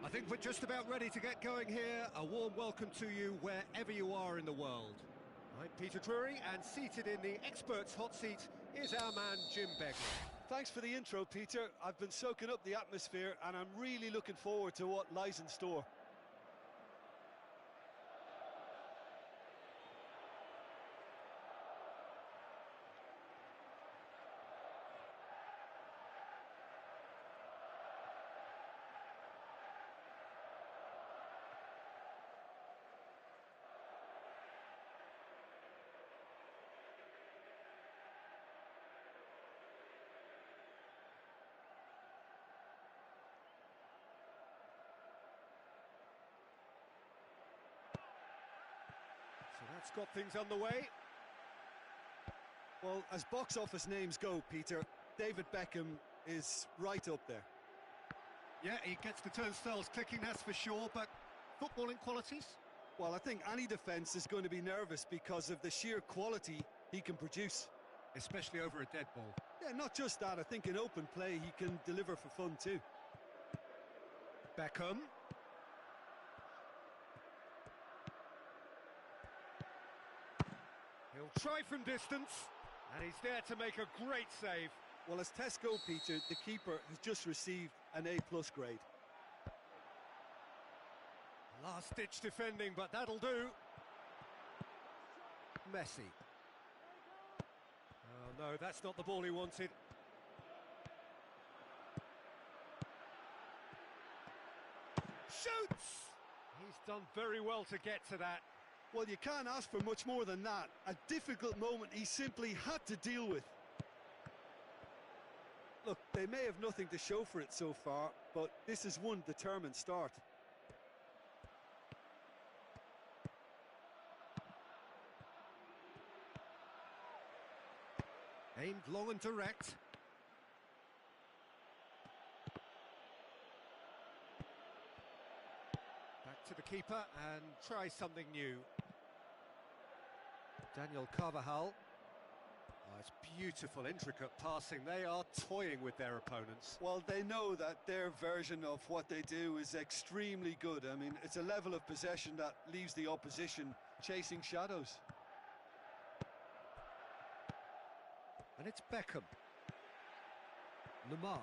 I think we're just about ready to get going here. A warm welcome to you wherever you are in the world. I'm Peter Drury, and seated in the experts' hot seat is our man Jim Begley. Thanks for the intro, Peter. I've been soaking up the atmosphere and I'm really looking forward to what lies in store. So that's got things underway. Well, as box office names go, Peter, David Beckham is right up there. Yeah, he gets the turnstiles clicking, that's for sure, but footballing qualities? Well, I think any defence is going to be nervous because of the sheer quality he can produce. Especially over a dead ball. Yeah, not just that, I think in open play he can deliver for fun too. Beckham. He'll try from distance, and he's there to make a great save. Well, as tests go, Peter, the keeper has just received an A+ grade. Last-ditch defending, but that'll do. Messi. Oh, no, that's not the ball he wanted. Shoots! He's done very well to get to that. Well, you can't ask for much more than that. A difficult moment he simply had to deal with. Look, they may have nothing to show for it so far, but this is one determined start. Aimed long and direct. Back to the keeper and try something new. Daniel Carvajal. Oh, it's beautiful, intricate passing. They are toying with their opponents. Well, they know that their version of what they do is extremely good. I mean, it's a level of possession that leaves the opposition chasing shadows. And it's Beckham. Lamar.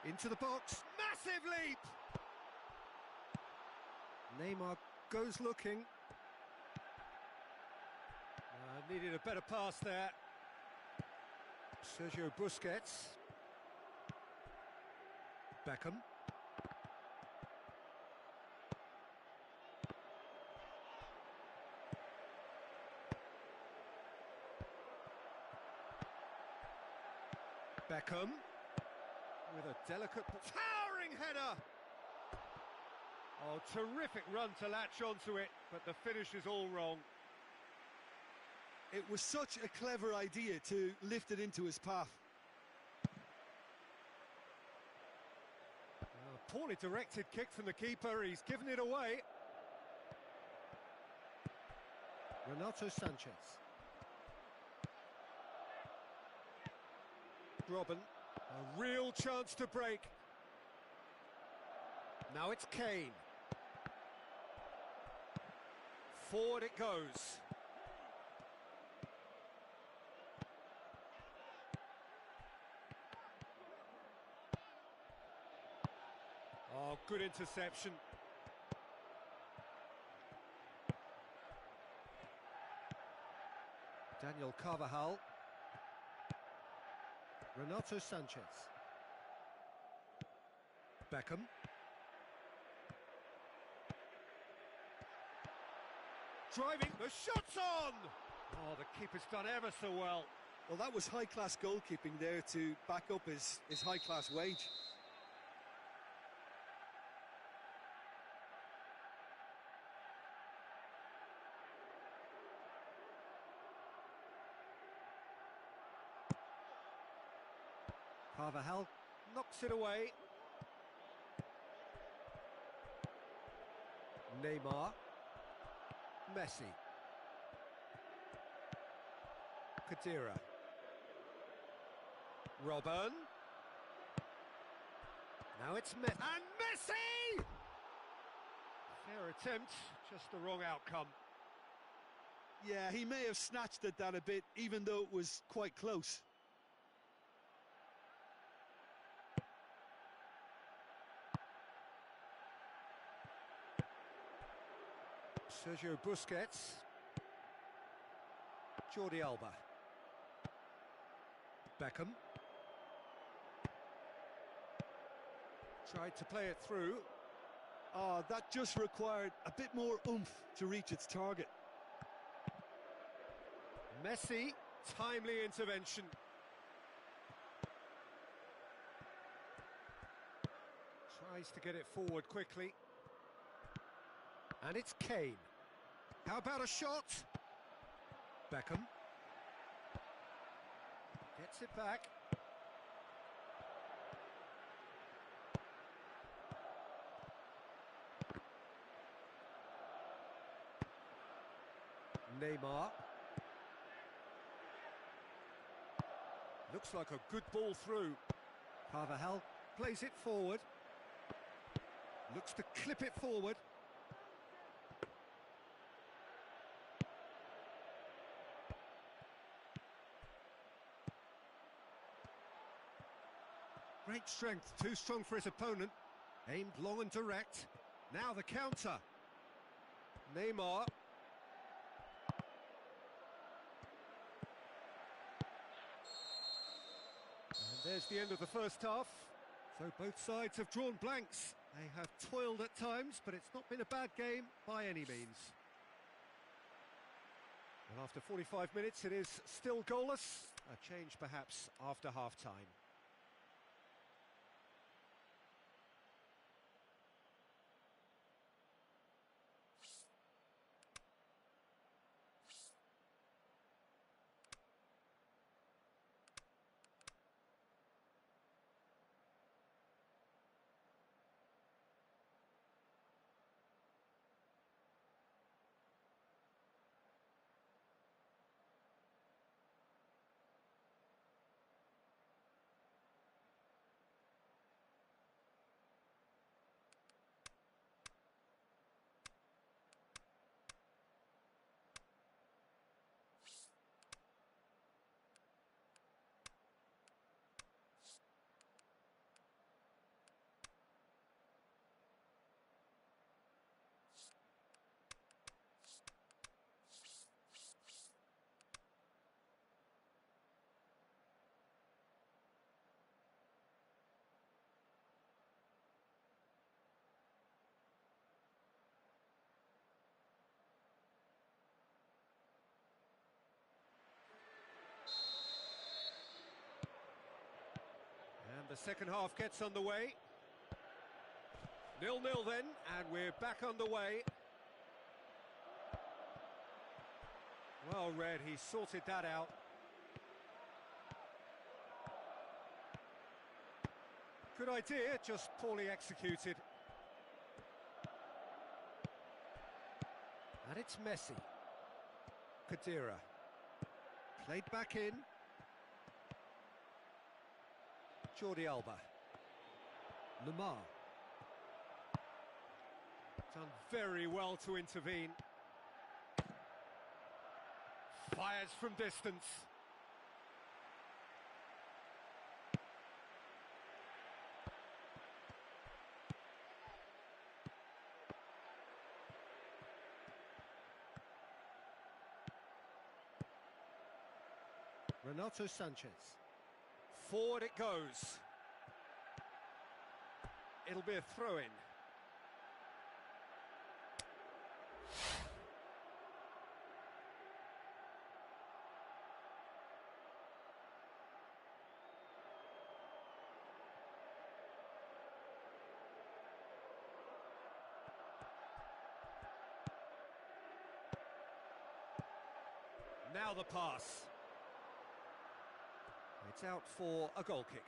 Into the box. Massive leap! Neymar goes looking. Needed a better pass there. Sergio Busquets. Beckham. Beckham. With a delicate, towering header! Oh, terrific run to latch onto it, but the finish is all wrong. It was such a clever idea to lift it into his path. Poorly directed kick from the keeper, he's given it away. Renato Sanchez. Robin, a real chance to break. Now it's Kane. Forward it goes. Oh, good interception. Daniel Carvajal. Renato Sanchez. Beckham. Driving, the shot's on! Oh, the keeper's done ever so well. Well, that was high-class goalkeeping there to back up his high-class wage. Carvajal knocks it away. Neymar. Messi. Khedira. Robben. Now it's Messi. And Messi! Fair attempt, just the wrong outcome. Yeah, he may have snatched at that a bit, even though it was quite close. Sergio Busquets. Jordi Alba. Beckham. Tried to play it through. Oh, that just required a bit more oomph to reach its target. Messi, timely intervention. Tries to get it forward quickly. And it's Kane. How about a shot? Beckham. Gets it back. Neymar. Looks like a good ball through. Carvajal plays it forward. Looks to clip it forward. Great strength, too strong for his opponent. Aimed long and direct. Now the counter. Neymar. And there's the end of the first half. So both sides have drawn blanks. They have toiled at times, but it's not been a bad game by any means. And after 45 minutes, it is still goalless. A change perhaps after half-time. And the second half gets underway. 0-0 then, and we're back underway. Well read, he sorted that out. Good idea, just poorly executed. And it's Messi. Khedira. Played back in. Jordi Alba. Lamar. Done very well to intervene. Fires from distance. Renato Sanchez. Forward it goes. It'll be a throw-in. Now the pass. It's out for a goal kick.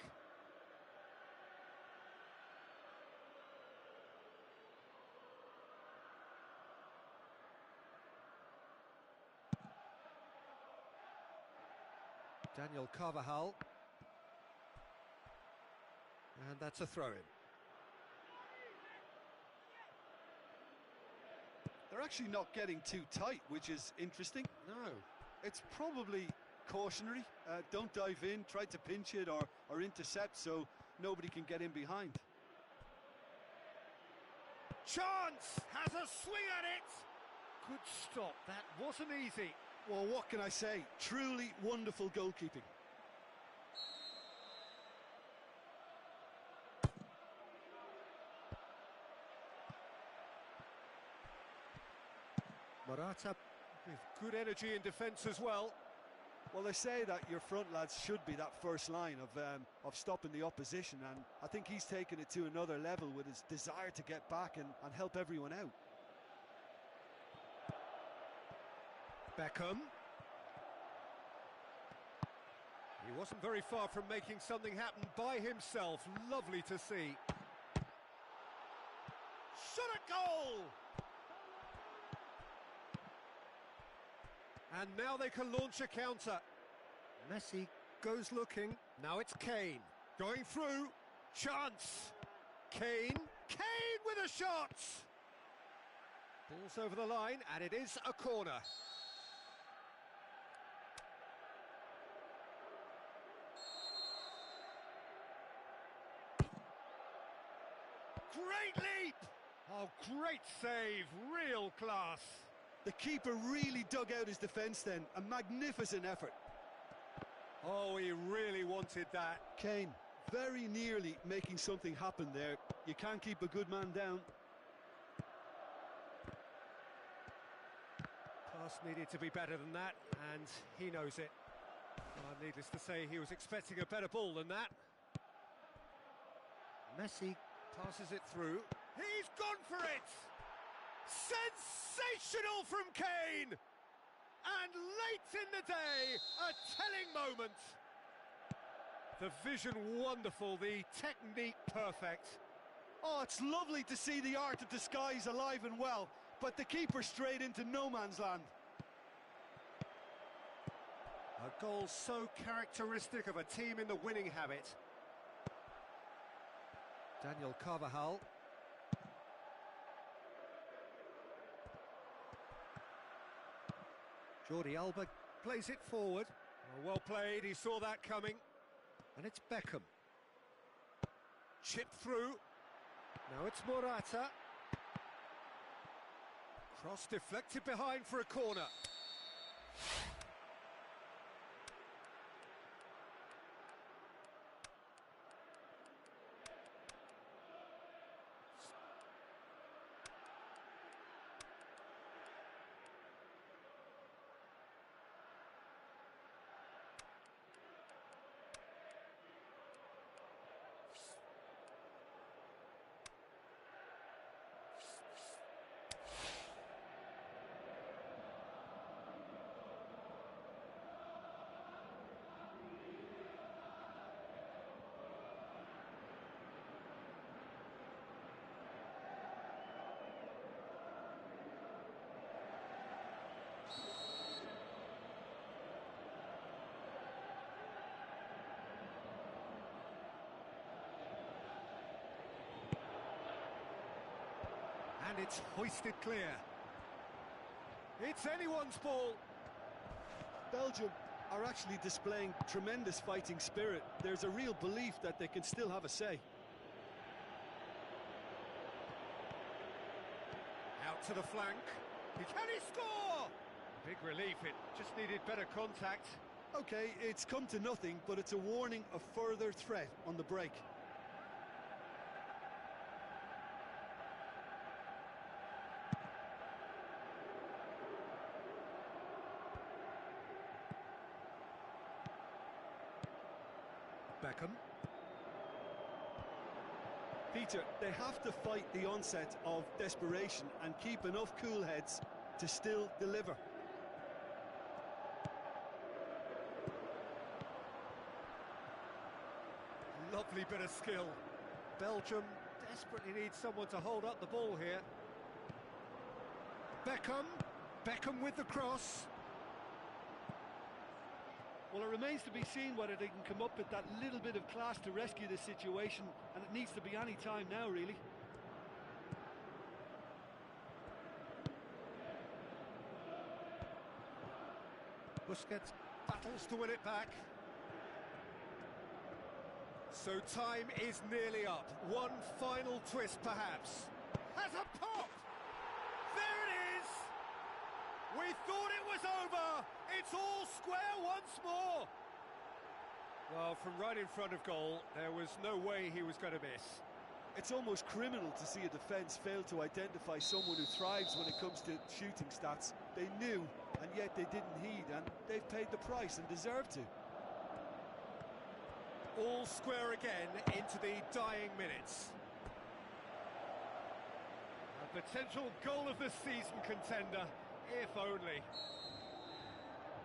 Daniel Carvajal. And that's a throw-in. They're actually not getting too tight, which is interesting. No. It's probably cautionary. Don't dive in, try to pinch it or intercept so nobody can get in behind. Chance! Has a swing at it! Good stop, that wasn't easy. Well, what can I say? Truly wonderful goalkeeping. Morata with good energy in defence as well. Well, they say that your front lads should be that first line of stopping the opposition, and I think he's taken it to another level with his desire to get back and help everyone out. Beckham. He wasn't very far from making something happen by himself. Lovely to see. Shot at goal! And now they can launch a counter. Messi goes looking. Now it's Kane. Going through. Chance. Kane. Kane with a shot! Ball's over the line, and it is a corner. Great leap! Oh, great save. Real class. The keeper really dug out his defence then. A magnificent effort. Oh, he really wanted that. Kane, very nearly making something happen there. You can't keep a good man down. Pass needed to be better than that, and he knows it. Needless to say, he was expecting a better ball than that. Messi passes it through. He's gone for it! Sensational from Kane! And late in the day, a telling moment. The vision wonderful, the technique perfect. Oh, it's lovely to see the art of disguise alive and well, but the keeper straight into no man's land. A goal so characteristic of a team in the winning habit. Daniel Carvajal. Jordi Alba plays it forward. Oh, well played, he saw that coming. And it's Beckham. Chip through. Now it's Morata. Cross deflected behind for a corner. And it's hoisted clear. It's anyone's ball. Belgium are actually displaying tremendous fighting spirit. There's a real belief that they can still have a say. Out to the flank. Can he score? Big relief, it just needed better contact. Okay, it's come to nothing, but it's a warning of further threat on the break. Beckham. Peter, they have to fight the onset of desperation and keep enough cool heads to still deliver. Lovely bit of skill. Belgium desperately needs someone to hold up the ball here. Beckham. Beckham with the cross. Well, it remains to be seen whether they can come up with that little bit of class to rescue this situation, and it needs to be any time now, really. Busquets battles to win it back. So time is nearly up. One final twist, perhaps. Has a pop! There it is! We thought it was over! It's all square once more! Well, from right in front of goal, there was no way he was going to miss. It's almost criminal to see a defence fail to identify someone who thrives when it comes to shooting stats. They knew, and yet they didn't heed, and they've paid the price and deserve to. All square again into the dying minutes. A potential goal of the season contender, if only.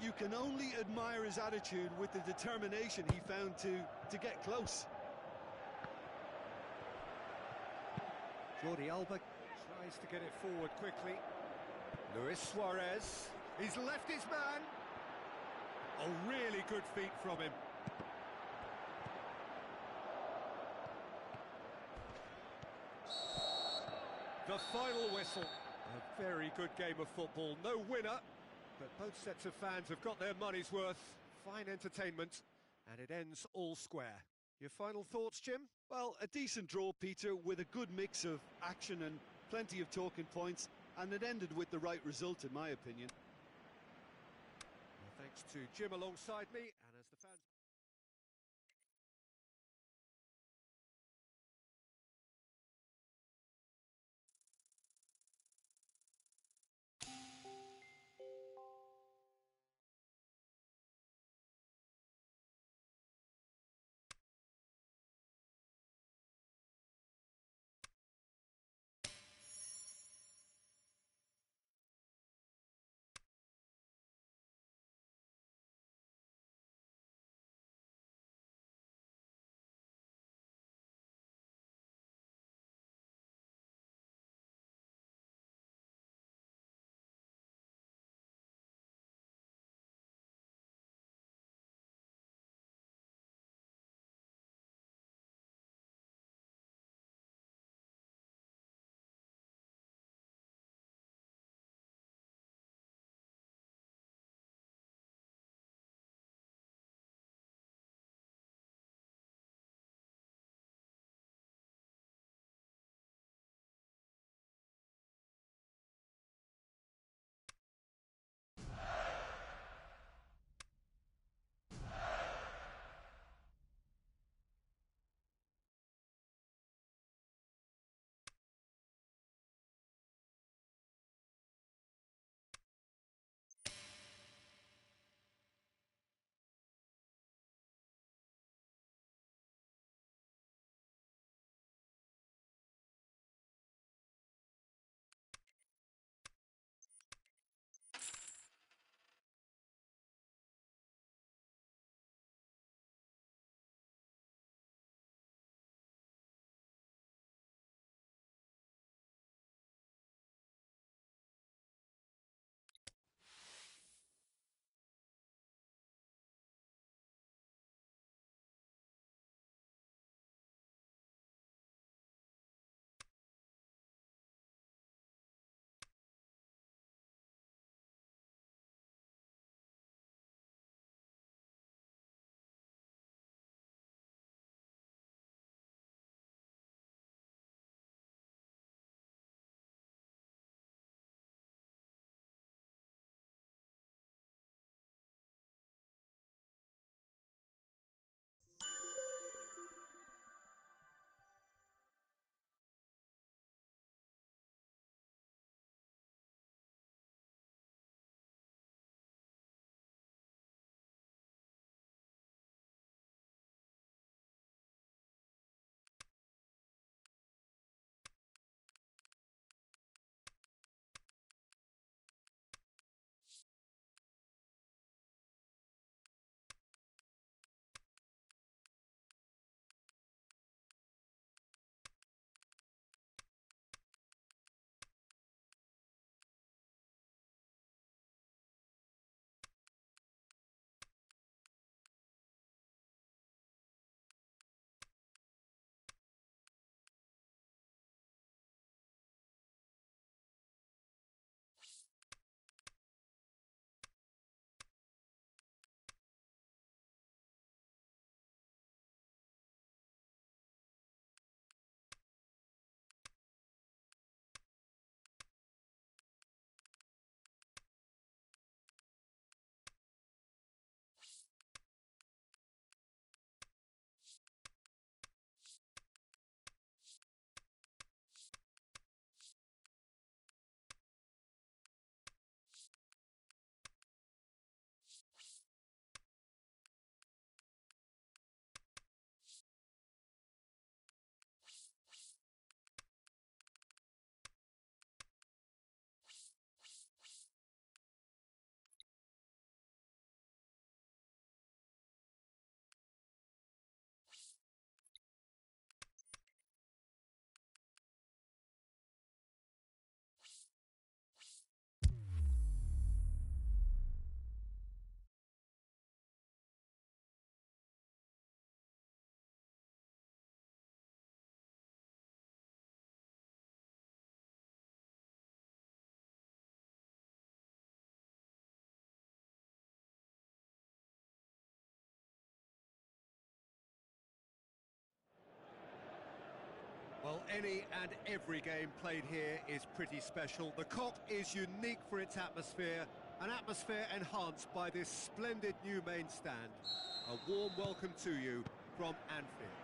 You can only admire his attitude with the determination he found to get close. Jordi Alba tries to get it forward quickly. Luis Suarez, he's left his man. A really good feat from him. The final whistle. A very good game of football. No winner, but both sets of fans have got their money's worth. Fine entertainment, and it ends all square. Your final thoughts, Jim? Well, a decent draw, Peter, with a good mix of action and plenty of talking points, and it ended with the right result, in my opinion. Well, thanks to Jim alongside me, and as the fans... any and every game played here is pretty special. The Kop is unique for its atmosphere, an atmosphere enhanced by this splendid new main stand. A warm welcome to you from Anfield.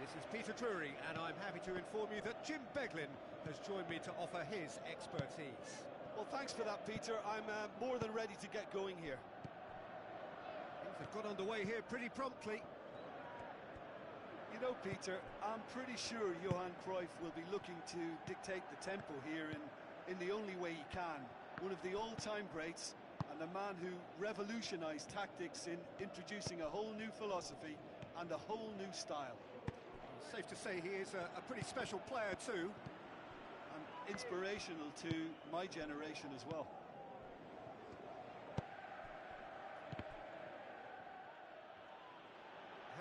This is Peter Drury, and I'm happy to inform you that Jim Beglin has joined me to offer his expertise. Well, thanks for that, Peter. I'm more than ready to get going here. Things have got underway here pretty promptly. You know, Peter, I'm pretty sure Johan Cruyff will be looking to dictate the tempo here in the only way he can. One of the all-time greats, and a man who revolutionised tactics in introducing a whole new philosophy and a whole new style. Safe to say he is a pretty special player too. And inspirational to my generation as well.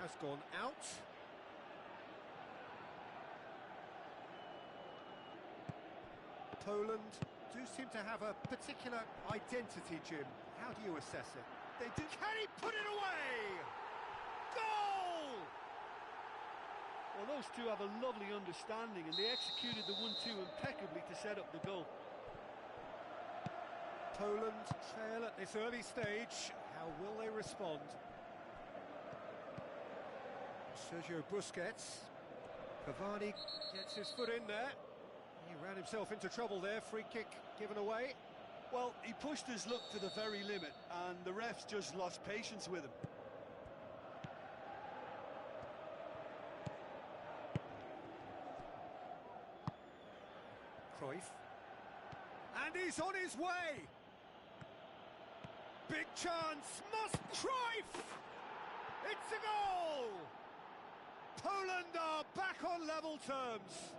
Has gone out. Poland do seem to have a particular identity, Jim. How do you assess it? They do. Can he put it away? Goal! Well, those two have a lovely understanding, and they executed the 1-2 impeccably to set up the goal. Poland trail at this early stage. How will they respond? Sergio Busquets. Cavani gets his foot in there. He ran himself into trouble there. Free kick given away. Well, he pushed his luck to the very limit, and the refs just lost patience with him. Cruyff. And he's on his way! Big chance! Must Cruyff! It's a goal! Poland are back on level terms.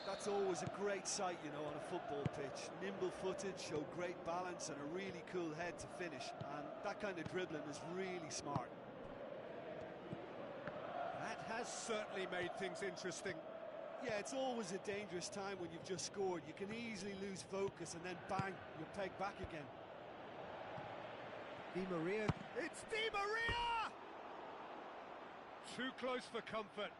That's always a great sight, you know, on a football pitch. Nimble-footed, show great balance and a really cool head to finish. And that kind of dribbling is really smart. That has certainly made things interesting. Yeah, it's always a dangerous time when you've just scored. You can easily lose focus and then bang, you're pegged back again. Di Maria. It's Di Maria! Too close for comfort.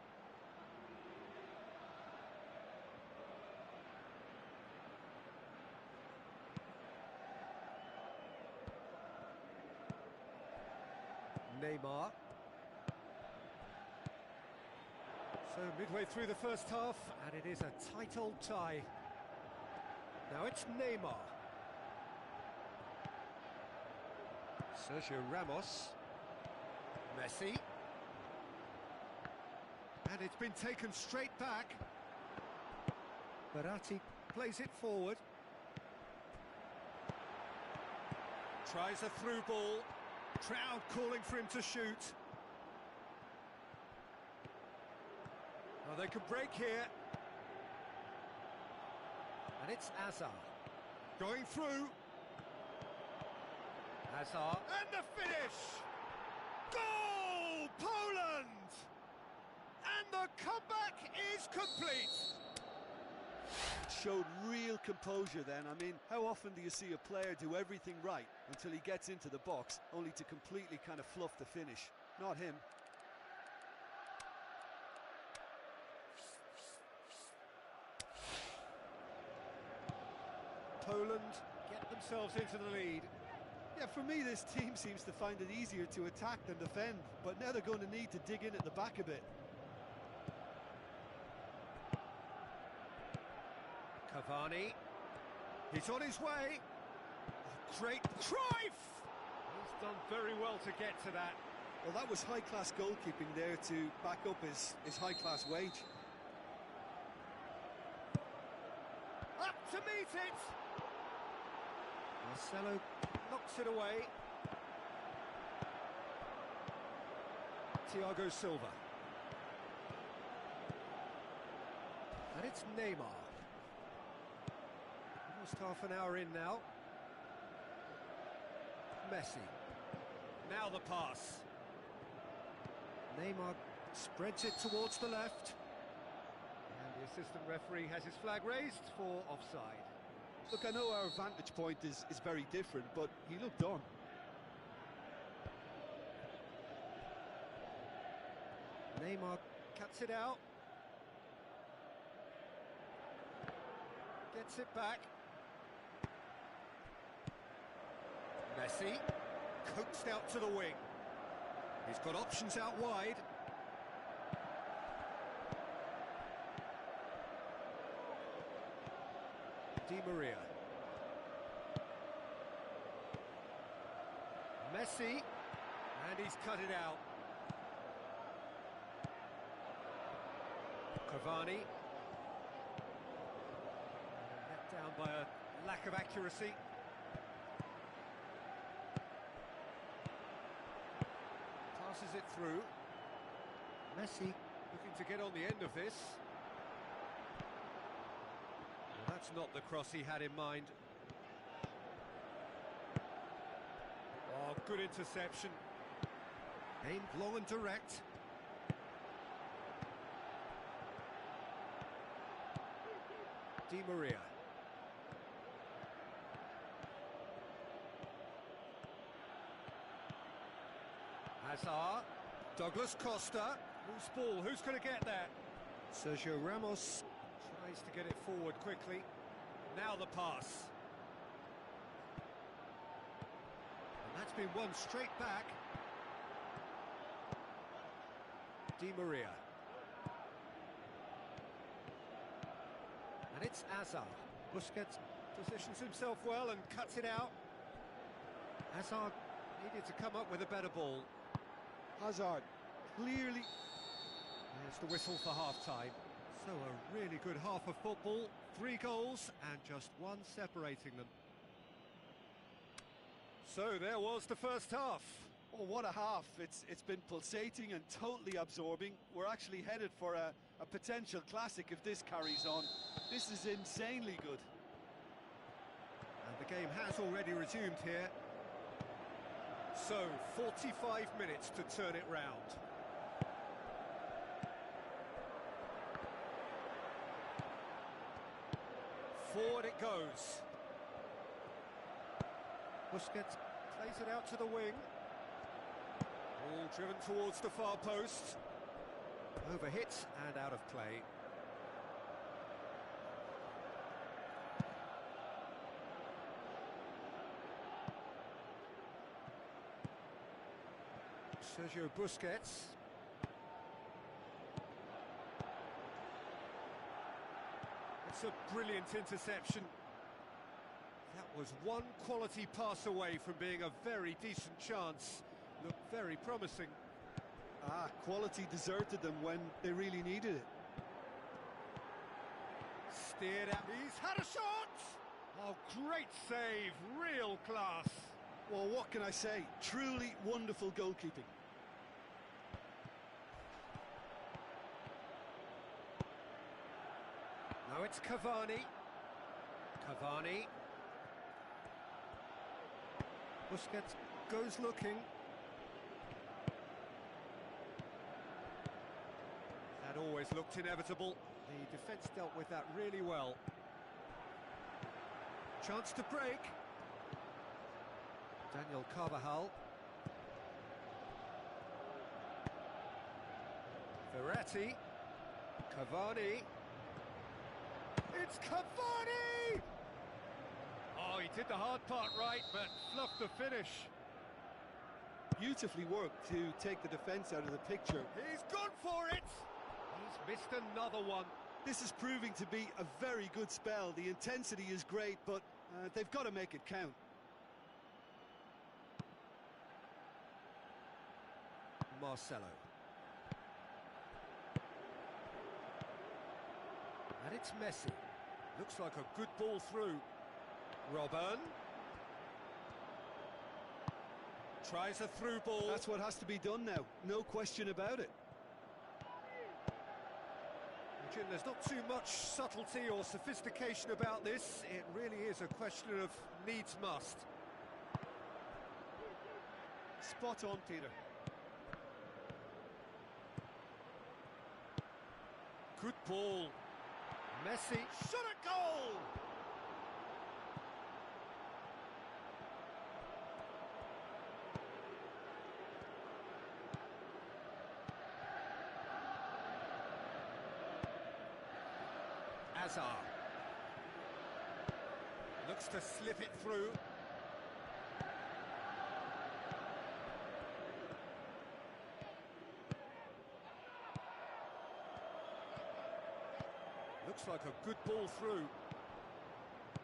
Neymar. So midway through the first half, and it is a tight old tie. Now it's Neymar. Sergio Ramos. Messi. And it's been taken straight back. Verratti plays it forward. Tries a through ball. Crowd calling for him to shoot. Oh, they could break here. And it's Hazard. Going through. Hazard. And the finish! Goal! Poland! And the comeback is complete! Showed real composure then. I mean, how often do you see a player do everything right until he gets into the box, only to completely kind of fluff the finish? Not him. Poland get themselves into the lead. Yeah, for me, this team seems to find it easier to attack than defend, but now they're going to need to dig in at the back a bit. Cavani. He's on his way. Oh, great Cruyff! He's done very well to get to that. Well, that was high-class goalkeeping there to back up his high-class wage. Up to meet it! Marcelo knocks it away. Thiago Silva. And it's Neymar. Almost half an hour in now. Messi. Now the pass. Neymar spreads it towards the left. And the assistant referee has his flag raised for offside. Look, I know our vantage point is very different, but he looked on. Neymar cuts it out. Gets it back. Messi, coaxed out to the wing. He's got options out wide. Di Maria. Messi, and he's cut it out. Cavani. Let down by a lack of accuracy. Passes it through. Messi looking to get on the end of this. Well, that's not the cross he had in mind. Oh, good interception. Aimed long and direct. Di Maria. Hazard. Douglas Costa. Loose ball. Who's going to get there? Sergio Ramos tries to get it forward quickly. Now the pass. And that's been won straight back. Di Maria. And it's Hazard. Busquets positions himself well and cuts it out. Hazard needed to come up with a better ball. Hazard, clearly... There's the whistle for half-time. So a really good half of football. 3 goals and just 1 separating them. So there was the first half. Oh, what a half. It's been pulsating and totally absorbing. We're actually headed for a potential classic if this carries on. This is insanely good. And the game has already resumed here. So, 45 minutes to turn it round. Forward it goes. Busquets plays it out to the wing. Ball driven towards the far post. Overhit and out of play. Sergio Busquets. It's a brilliant interception. That was one quality pass away from being a very decent chance. Looked very promising. Quality deserted them when they really needed it. Steered out. He's had a shot! Oh, great save. Real class. Well, what can I say? Truly wonderful goalkeeping. Now it's Cavani. Cavani. Busquets goes looking. That always looked inevitable. The defence dealt with that really well. Chance to break. Daniel Carvajal. Verratti. Cavani. It's Cavani! Oh, he did the hard part right, but fluffed the finish. Beautifully worked to take the defence out of the picture. He's gone for it! He's missed another one. This is proving to be a very good spell. The intensity is great, but they've got to make it count. Marcelo. And it's Messi. Looks like a good ball through. Robben. Tries a through ball. That's what has to be done now. No question about it. Jim, there's not too much subtlety or sophistication about this. It really is a question of needs must. Spot on, Peter. Good ball. Messi, shot at goal! Hazard. Looks to slip it through. Looks like a good ball through.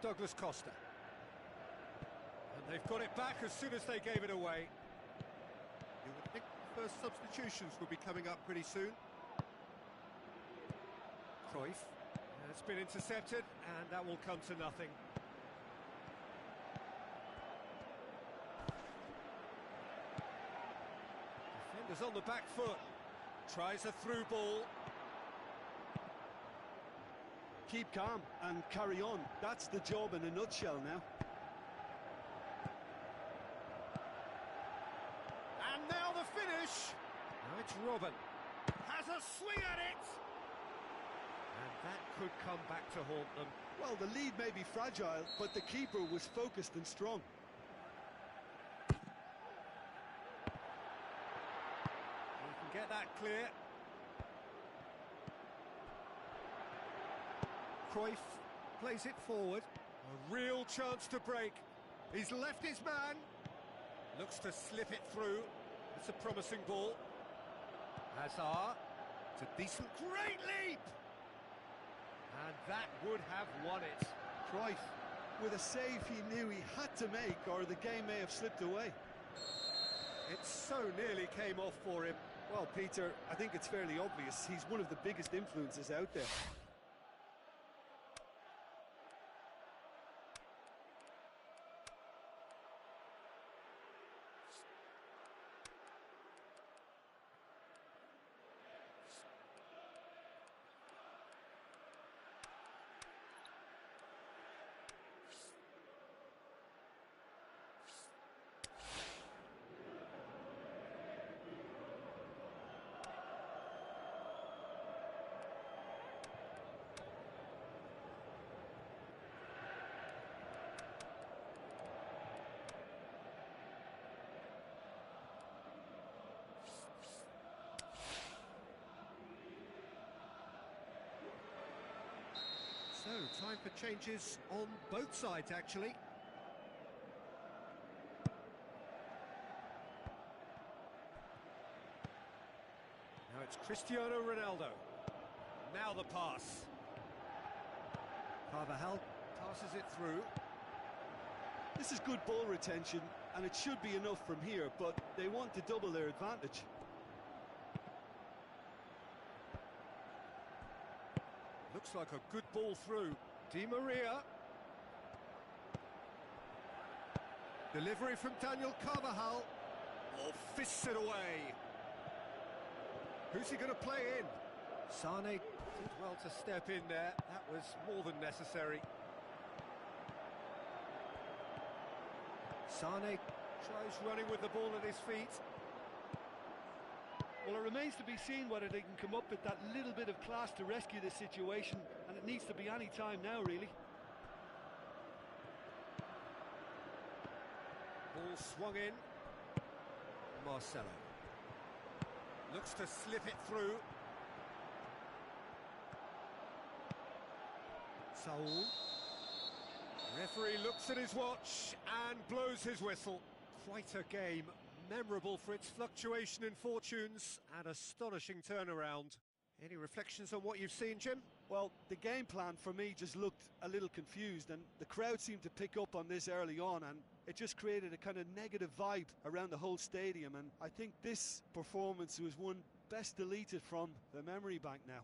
Douglas Costa. And they've got it back as soon as they gave it away. You would think the first substitutions would be coming up pretty soon. Cruyff. It's been intercepted, and that will come to nothing. Defender's on the back foot. Tries a through ball. Keep calm and carry on. That's the job in a nutshell now. And now the finish. Now it's Robin. Has a swing at it. And that could come back to haunt them. Well, the lead may be fragile, but the keeper was focused and strong. You can get that clear. Cruyff plays it forward. A real chance to break. He's left his man. Looks to slip it through. It's a promising ball. Hazard. It's a decent, great leap! And that would have won it. Cruyff, with a save he knew he had to make, or the game may have slipped away. It so nearly came off for him. Well, Peter, I think it's fairly obvious. He's one of the biggest influences out there. So, time for changes on both sides, actually. Now it's Cristiano Ronaldo. Now the pass. Carvajal passes it through. This is good ball retention, and it should be enough from here, but they want to double their advantage. Looks like a good ball through. Di Maria. Delivery from Daniel Carvajal. Oh, fists it away. Who's he going to play in? Sane did well to step in there. That was more than necessary. Sane tries running with the ball at his feet. Well, it remains to be seen whether they can come up with that little bit of class to rescue this situation, and it needs to be any time now, really. Ball swung in. Marcelo. Looks to slip it through. Saul. Referee looks at his watch and blows his whistle. Quite a game. Memorable for its fluctuation in fortunes and astonishing turnaround. Any reflections on what you've seen, Jim? Well, the game plan for me just looked a little confused, and the crowd seemed to pick up on this early on, and it just created a kind of negative vibe around the whole stadium, and I think this performance was one best deleted from the memory bank now.